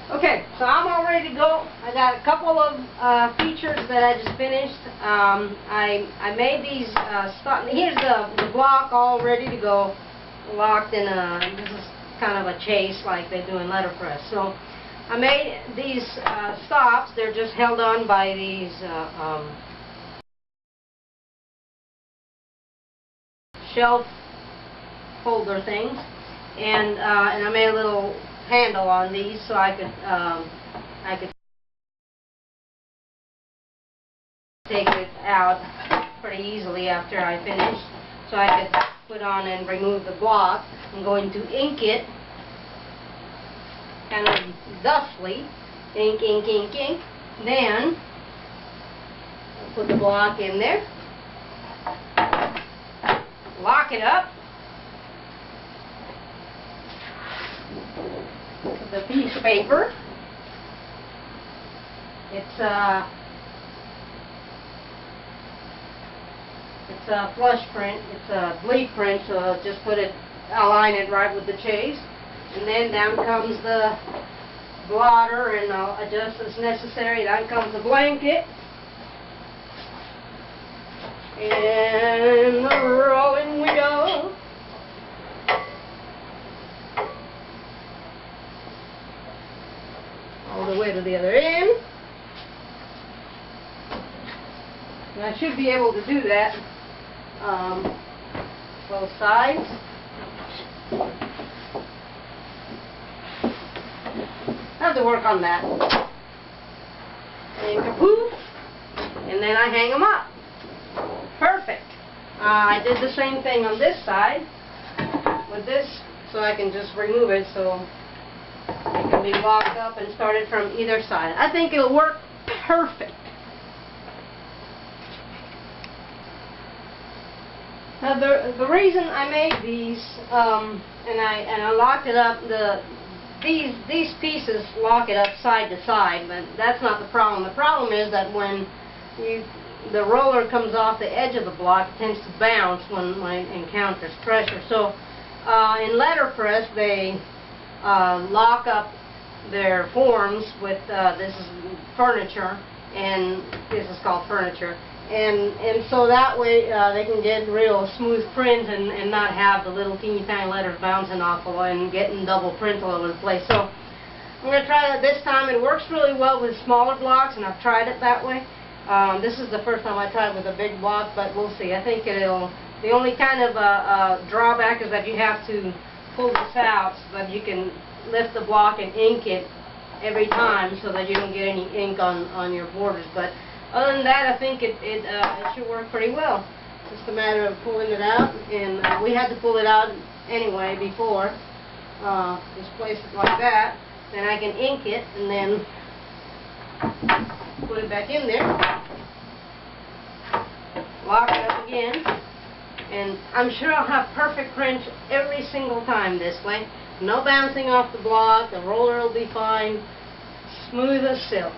Okay, so I'm all ready to go. I got a couple of features that I just finished. I made these, here's the block all ready to go, locked in this is kind of a chase like they do in letterpress. So I made these stops. They're just held on by these shelf holder things, and I made a little handle on these so I could take it out pretty easily after I finish, so I could put on and remove the block. I'm going to ink it kind of thusly, ink, ink, ink, ink. Then I'll put the block in there, lock it up. The piece of paper. It's a flush print. It's a bleed print, so I'll just align it right with the chase, and then down comes the blotter, and I'll adjust as necessary. Down comes the blanket, and rolling we go. All the way to the other end. And I should be able to do that both sides. I have to work on that. And kapoof! And then I hang them up. Perfect. I did the same thing on this side with this, so I can just remove it so it can be locked up and started from either side. I think it'll work perfect. Now the reason I made these and I locked it up, these pieces lock it up side to side, but that's not the problem. The problem is that when the roller comes off the edge of the block, it tends to bounce when it encounters pressure. So in letterpress they lock up their forms with this is furniture, and this is called furniture, and so that way they can get real smooth print and not have the little teeny tiny letters bouncing off and getting double print all over the place. So I'm going to try that this time. It works really well with smaller blocks, and I've tried it that way. This is the first time I tried with a big block, but we'll see. I think it'll. The only kind of drawback is that you have to pull this out so that you can lift the block and ink it every time so that you don't get any ink on your borders. But other than that, I think it should work pretty well. It's just a matter of pulling it out, and we had to pull it out anyway before. Just place it like that, then I can ink it and then put it back in there, lock it up again, and I'm sure I'll have perfect print every single time this way. No bouncing off the block, the roller will be fine, smooth as silk.